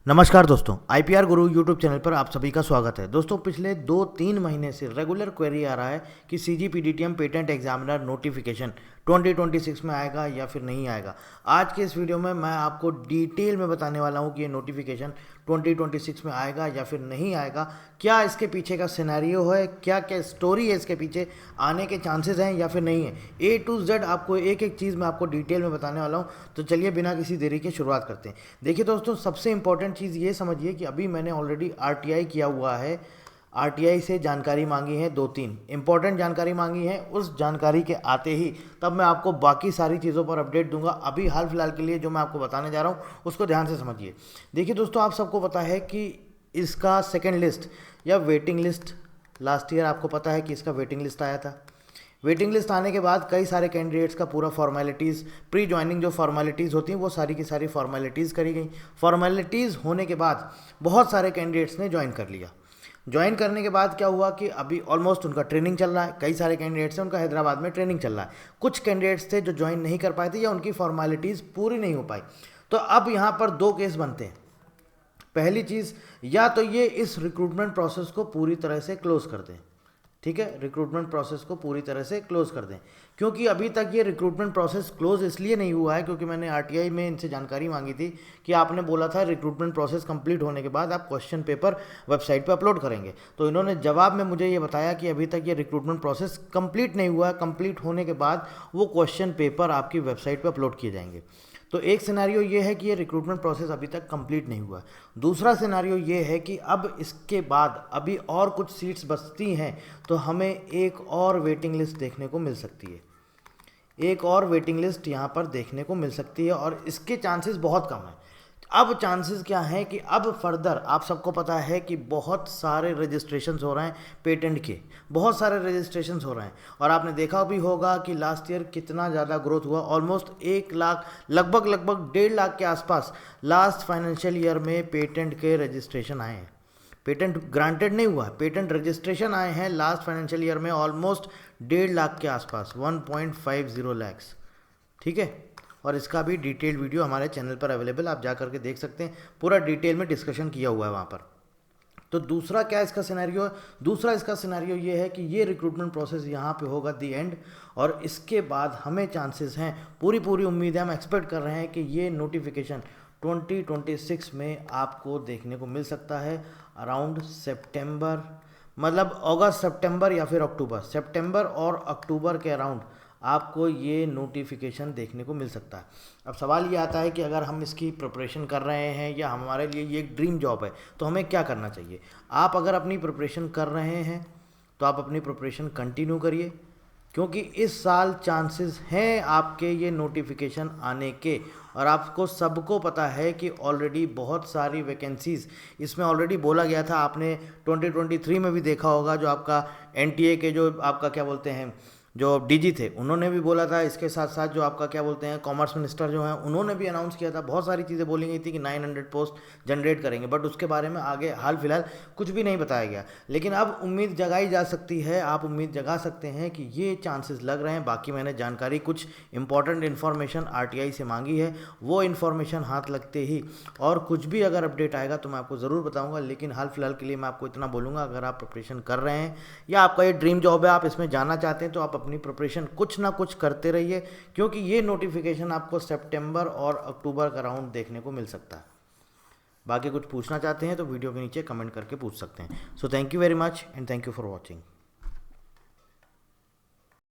नमस्कार दोस्तों, आईपीआर गुरु YouTube channel पर आप सभी का स्वागत है। दोस्तों, पिछले 2-3 महीने से रेगुलर क्वेरी आ रहा है कि सीजीपीडीटीएम पेटेंट एग्जामिनर नोटिफिकेशन 2026 में आएगा या फिर नहीं आएगा। आज के इस वीडियो में मैं आपको डिटेल में बताने वाला हूं कि ये नोटिफिकेशन 2026 में आएगा या फिर नहीं आएगा, क्या इसके पीछे का सिनेरियो है, क्या क्या स्टोरी है, इसके पीछे आने के चांसेस हैं या फिर नहीं है। A to Z आपको एक एक चीज़ मैं आपको डिटेल में बताने वाला हूँ। तो चलिए बिना किसी देरी के शुरुआत करते हैं। देखिए दोस्तों, सबसे इंपॉर्टेंट चीज़ ये समझिए कि अभी मैंने ऑलरेडी RTI किया हुआ है। RTI से जानकारी मांगी है, 2-3 इंपॉर्टेंट जानकारी मांगी है। उस जानकारी के आते ही तब मैं आपको बाकी सारी चीज़ों पर अपडेट दूंगा। अभी हाल फिलहाल के लिए जो मैं आपको बताने जा रहा हूँ उसको ध्यान से समझिए। देखिए दोस्तों, आप सबको पता है कि इसका सेकेंड लिस्ट या वेटिंग लिस्ट लास्ट ईयर आपको पता है कि इसका वेटिंग लिस्ट आया था। वेटिंग लिस्ट आने के बाद कई सारे कैंडिडेट्स का पूरा फॉर्मेलिटीज़, प्री ज्वाइनिंग जो फॉर्मेलिटीज़ होती हैं वो सारी की सारी फॉर्मेलिटीज़ करी गई। फॉर्मेलिटीज़ होने के बाद बहुत सारे कैंडिडेट्स ने ज्वाइन कर लिया। ज्वाइन करने के बाद क्या हुआ कि अभी ऑलमोस्ट उनका ट्रेनिंग चल रहा है। कई सारे कैंडिडेट्स हैं, उनका हैदराबाद में ट्रेनिंग चल रहा है। कुछ कैंडिडेट्स थे जो ज्वाइन नहीं कर पाए थे या उनकी फॉर्मेलिटीज़ पूरी नहीं हो पाई। तो अब यहाँ पर 2 केस बनते हैं। पहली चीज़, या तो ये इस रिक्रूटमेंट प्रोसेस को पूरी तरह से क्लोज कर दें। ठीक है, रिक्रूटमेंट प्रोसेस को पूरी तरह से क्लोज कर दें, क्योंकि अभी तक ये रिक्रूटमेंट प्रोसेस क्लोज इसलिए नहीं हुआ है क्योंकि मैंने RTI में इनसे जानकारी मांगी थी कि आपने बोला था रिक्रूटमेंट प्रोसेस कंप्लीट होने के बाद आप क्वेश्चन पेपर वेबसाइट पे अपलोड करेंगे। तो इन्होंने जवाब में मुझे ये बताया कि अभी तक ये रिक्रूटमेंट प्रोसेस कंप्लीट नहीं हुआ है। कंप्लीट होने के बाद वो क्वेश्चन पेपर आपकी वेबसाइट पर अपलोड किए जाएंगे। तो एक सिनेरियो ये है कि ये रिक्रूटमेंट प्रोसेस अभी तक कंप्लीट नहीं हुआ। दूसरा सिनेरियो ये है कि अब इसके बाद अभी और कुछ सीट्स बचती हैं, तो हमें एक और वेटिंग लिस्ट देखने को मिल सकती है। एक और वेटिंग लिस्ट यहाँ पर देखने को मिल सकती है और इसके चांसेस बहुत कम हैं। अब चांसेस क्या हैं कि अब फर्दर आप सबको पता है कि बहुत सारे रजिस्ट्रेशंस हो रहे हैं पेटेंट के, बहुत सारे रजिस्ट्रेशंस हो रहे हैं। और आपने देखा भी होगा कि लास्ट ईयर कितना ज़्यादा ग्रोथ हुआ। ऑलमोस्ट 1 लाख, लगभग 1.5 लाख के आसपास लास्ट फाइनेंशियल ईयर में पेटेंट के रजिस्ट्रेशन आए हैं। पेटेंट ग्रांटेड नहीं हुआ, पेटेंट रजिस्ट्रेशन आए हैं लास्ट फाइनेंशियल ईयर में ऑलमोस्ट 1.5 लाख के आसपास, 1.50 लैक्स। ठीक है, और इसका भी डिटेल्ड वीडियो हमारे चैनल पर अवेलेबल, आप जा करके देख सकते हैं। पूरा डिटेल में डिस्कशन किया हुआ है वहाँ पर। तो दूसरा क्या इसका सिनेरियो है? दूसरा इसका सिनेरियो ये है कि ये रिक्रूटमेंट प्रोसेस यहाँ पे होगा दी एंड, और इसके बाद हमें चांसेस हैं, पूरी उम्मीद है, हम एक्सपेक्ट कर रहे हैं कि ये नोटिफिकेशन 2026 में आपको देखने को मिल सकता है अराउंड सितंबर, मतलब अगस्त, सितंबर या फिर अक्टूबर। सितंबर और अक्टूबर के अराउंड आपको ये नोटिफिकेशन देखने को मिल सकता है। अब सवाल ये आता है कि अगर हम इसकी प्रिपरेशन कर रहे हैं या हमारे लिए ये एक ड्रीम जॉब है तो हमें क्या करना चाहिए। आप अगर अपनी प्रिपरेशन कर रहे हैं तो आप अपनी प्रिपरेशन कंटिन्यू करिए, क्योंकि इस साल चांसेस हैं आपके ये नोटिफिकेशन आने के। और आपको सबको पता है कि ऑलरेडी बहुत सारी वैकेंसीज़ इसमें ऑलरेडी बोला गया था। आपने 2023 में भी देखा होगा, जो आपका NTA के जो आपका क्या बोलते हैं जो DG थे उन्होंने भी बोला था। इसके साथ साथ जो आपका क्या बोलते हैं कॉमर्स मिनिस्टर जो हैं उन्होंने भी अनाउंस किया था। बहुत सारी चीज़ें बोली गई थी कि 900 पोस्ट जनरेट करेंगे, बट उसके बारे में आगे हाल फिलहाल कुछ भी नहीं बताया गया। लेकिन अब उम्मीद जगाई जा सकती है, आप उम्मीद जगा सकते हैं कि ये चांसेस लग रहे हैं। बाकी मैंने जानकारी, कुछ इंपॉर्टेंट इन्फॉर्मेशन RTI से मांगी है, वो इन्फॉर्मेशन हाथ लगते ही और कुछ भी अगर अपडेट आएगा तो मैं आपको ज़रूर बताऊँगा। लेकिन हाल फिलहाल के लिए मैं आपको इतना बोलूँगा, अगर आप प्रिपरेशन कर रहे हैं या आपका ये ड्रीम जॉब है, आप इसमें जाना चाहते हैं, तो आप अपनी प्रिपरेशन कुछ ना कुछ करते रहिए, क्योंकि ये नोटिफिकेशन आपको सितंबर और अक्टूबर का राउंड देखने को मिल सकता है। बाकी कुछ पूछना चाहते हैं तो वीडियो के नीचे कमेंट करके पूछ सकते हैं। So thank you very much and thank you for watching.